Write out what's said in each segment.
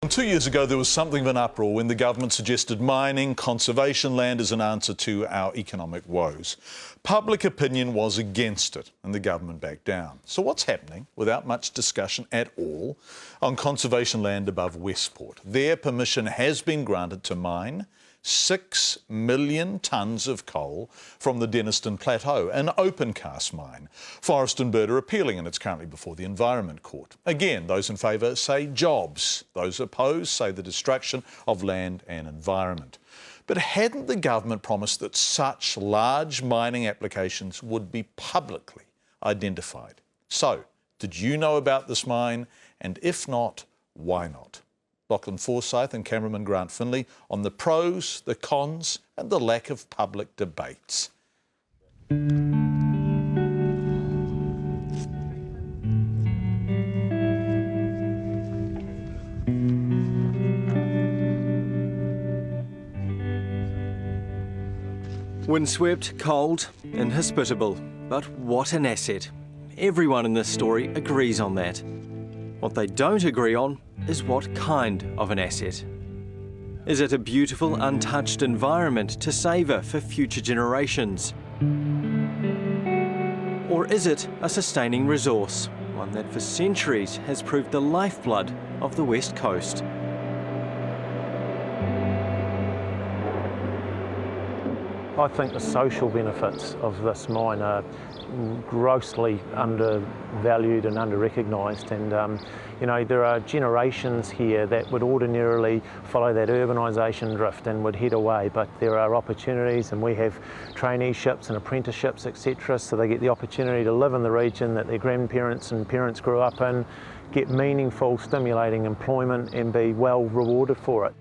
2 years ago, there was something of an uproar when the government suggested mining conservation land as an answer to our economic woes. Public opinion was against it, and the government backed down. So what's happening, without much discussion at all, on conservation land above Westport? Their permission has been granted to mine 6 million tonnes of coal from the Denniston Plateau, an open-cast mine. Forest and Bird are appealing, and it's currently before the Environment Court. Again, those in favour say jobs. Those opposed say the destruction of land and environment. But hadn't the government promised that such large mining applications would be publicly identified? So, did you know about this mine? And if not, why not? Lachlan Forsyth and cameraman Grant Finlay on the pros, the cons and the lack of public debates. Windswept, cold, inhospitable, but what an asset. Everyone in this story agrees on that. What they don't agree on is what kind of an asset. Is it a beautiful, untouched environment to savour for future generations? Or is it a sustaining resource, one that for centuries has proved the lifeblood of the West Coast? I think the social benefits of this mine are grossly undervalued and under-recognised, and you know, there are generations here that would ordinarily follow that urbanisation drift and would head away, but there are opportunities, and we have traineeships and apprenticeships, etc., so they get the opportunity to live in the region that their grandparents and parents grew up in, get meaningful, stimulating employment and be well rewarded for it.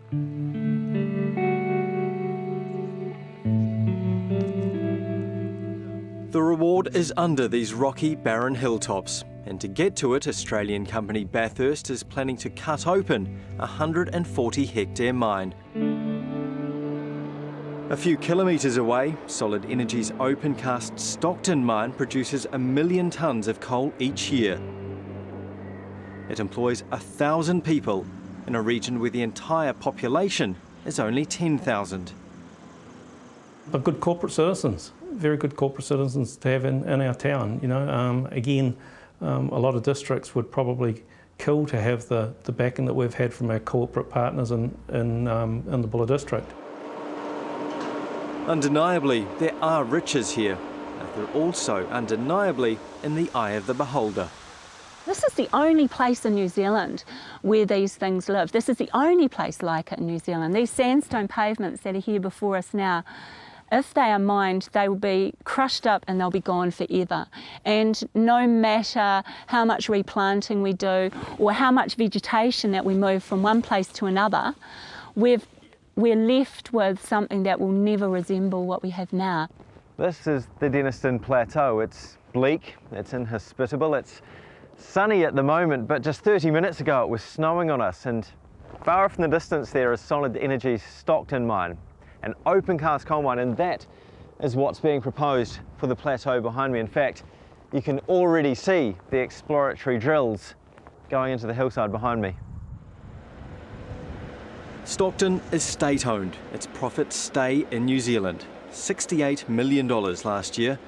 The reward is under these rocky, barren hilltops, and to get to it, Australian company Bathurst is planning to cut open a 140-hectare mine. A few kilometres away, Solid Energy's open-cast Stockton mine produces 1 million tonnes of coal each year. It employs 1,000 people in a region where the entire population is only 10,000. But good corporate citizens. Very good corporate citizens to have in our town. You know, again, a lot of districts would probably kill to have the backing that we've had from our corporate partners in the Buller district. Undeniably, there are riches here, but they're also undeniably in the eye of the beholder. This is the only place in New Zealand where these things live. This is the only place like it in New Zealand. These sandstone pavements that are here before us now, if they are mined, they will be crushed up and they'll be gone forever. And no matter how much replanting we do or how much vegetation that we move from one place to another, we're left with something that will never resemble what we have now. This is the Denniston Plateau. It's bleak, it's inhospitable, it's sunny at the moment, but just 30 minutes ago it was snowing on us, and far off in the distance there is Solid Energy's Stockton mine, an open-cast coal mine, and that is what's being proposed for the plateau behind me. In fact, you can already see the exploratory drills going into the hillside behind me. Stockton is state-owned. Its profits stay in New Zealand. $68 million last year.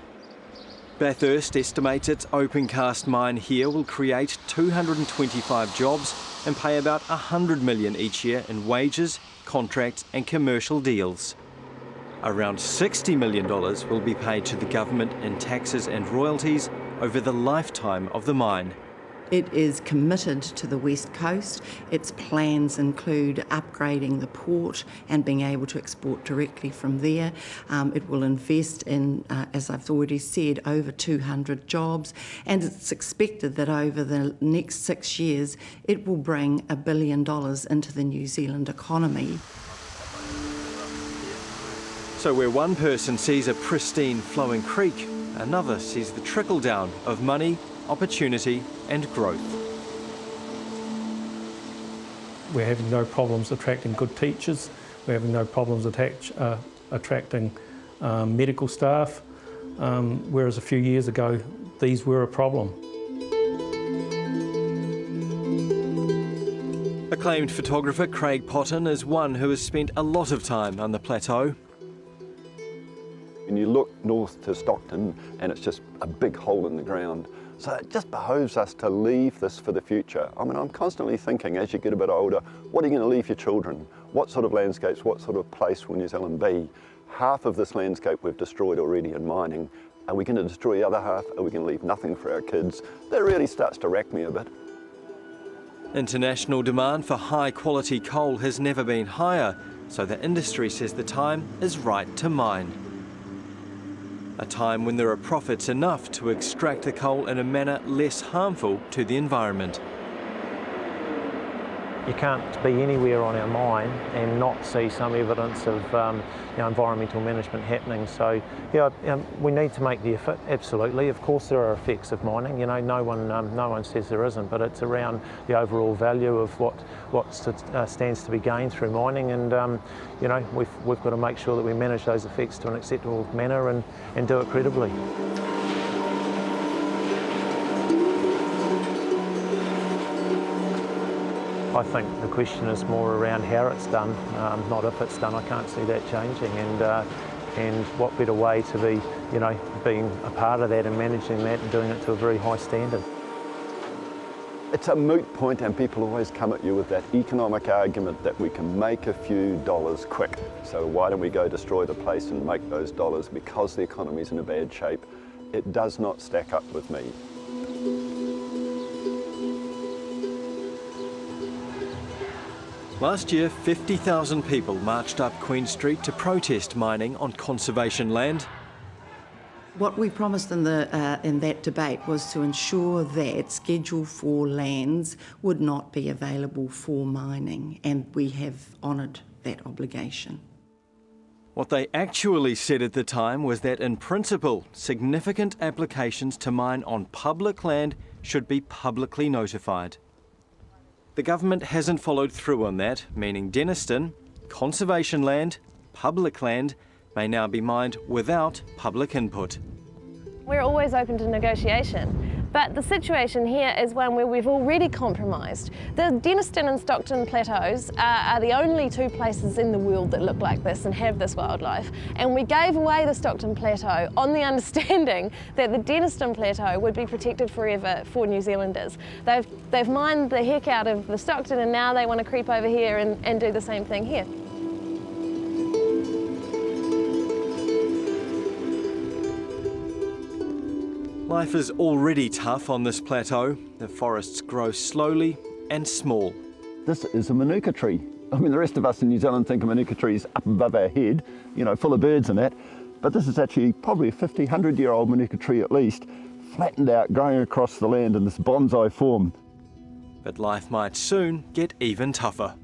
Bathurst estimates its open-cast mine here will create 225 jobs and pay about $100 million each year in wages, contracts and commercial deals. Around $60 million will be paid to the government in taxes and royalties over the lifetime of the mine. It is committed to the West Coast. Its plans include upgrading the port and being able to export directly from there. It will invest in, as I've already said, over 200 jobs, and it's expected that over the next 6 years it will bring $1 billion into the New Zealand economy. So where one person sees a pristine flowing creek, another sees the trickle-down of money, opportunity and growth. We're having no problems attracting good teachers. We're having no problems attracting medical staff, whereas a few years ago these were a problem. A Acclaimed photographer Craig Potton is one who has spent a lot of time on the plateau. When you look north to Stockton and it's just a big hole in the ground, so it just behoves us to leave this for the future. I mean, I'm constantly thinking as you get a bit older, what are you going to leave your children? What sort of landscapes, what sort of place will New Zealand be? Half of this landscape we've destroyed already in mining. Are we going to destroy the other half? Are we going to leave nothing for our kids? That really starts to rack me a bit. International demand for high-quality coal has never been higher, so the industry says the time is right to mine. A time when there are profits enough to extract the coal in a manner less harmful to the environment. You can't be anywhere on our mine and not see some evidence of environmental management happening. So we need to make the effort, absolutely. Of course there are effects of mining, no one says there isn't, but it's around the overall value of what stands to be gained through mining, and we've got to make sure that we manage those effects to an acceptable manner and do it credibly. I think the question is more around how it's done, not if it's done. I can't see that changing, and what better way to be, being a part of that and managing that and doing it to a very high standard. It's a moot point, and people always come at you with that economic argument that we can make a few dollars quick. So why don't we go destroy the place and make those dollars because the economy's in a bad shape? It does not stack up with me. Last year, 50,000 people marched up Queen Street to protest mining on conservation land. What we promised in that debate was to ensure that Schedule 4 lands would not be available for mining, and we have honoured that obligation. What they actually said at the time was that, in principle, significant applications to mine on public land should be publicly notified. The government hasn't followed through on that, meaning Denniston, conservation land, public land, may now be mined without public input. We're always open to negotiation, but the situation here is one where we've already compromised. The Denniston and Stockton Plateaus are the only two places in the world that look like this and have this wildlife, and we gave away the Stockton Plateau on the understanding that the Denniston Plateau would be protected forever for New Zealanders. They've mined the heck out of the Stockton, and now they want to creep over here and do the same thing here. Life is already tough on this plateau. The forests grow slowly and small. This is a manuka tree. I mean, the rest of us in New Zealand think a manuka tree is up above our head, full of birds and that. But this is actually probably a 50, 100-year-old manuka tree at least, flattened out, growing across the land in this bonsai form. But life might soon get even tougher.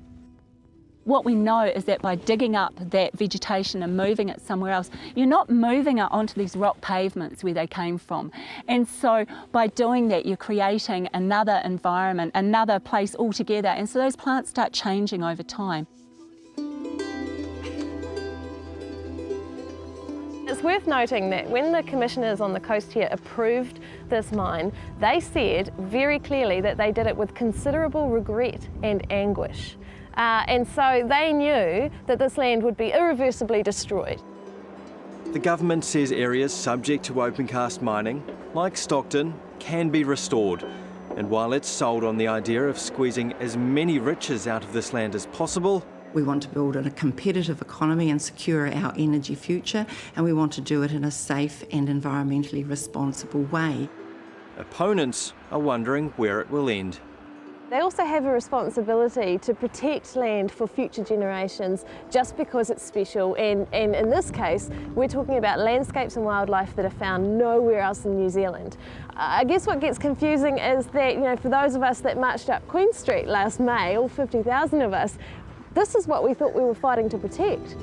What we know is that by digging up that vegetation and moving it somewhere else, you're not moving it onto these rock pavements where they came from. And so by doing that, you're creating another environment, another place altogether. And so those plants start changing over time. It's worth noting that when the commissioners on the coast here approved this mine, they said very clearly that they did it with considerable regret and anguish. And so they knew that this land would be irreversibly destroyed. The government says areas subject to open cast mining, like Stockton, can be restored. And while it's sold on the idea of squeezing as many riches out of this land as possible, we want to build a competitive economy and secure our energy future, and we want to do it in a safe and environmentally responsible way. opponents are wondering where it will end. They also have a responsibility to protect land for future generations just because it's special, and in this case we're talking about landscapes and wildlife that are found nowhere else in New Zealand. I guess what gets confusing is that, you know, for those of us that marched up Queen Street last May, all 50,000 of us, this is what we thought we were fighting to protect.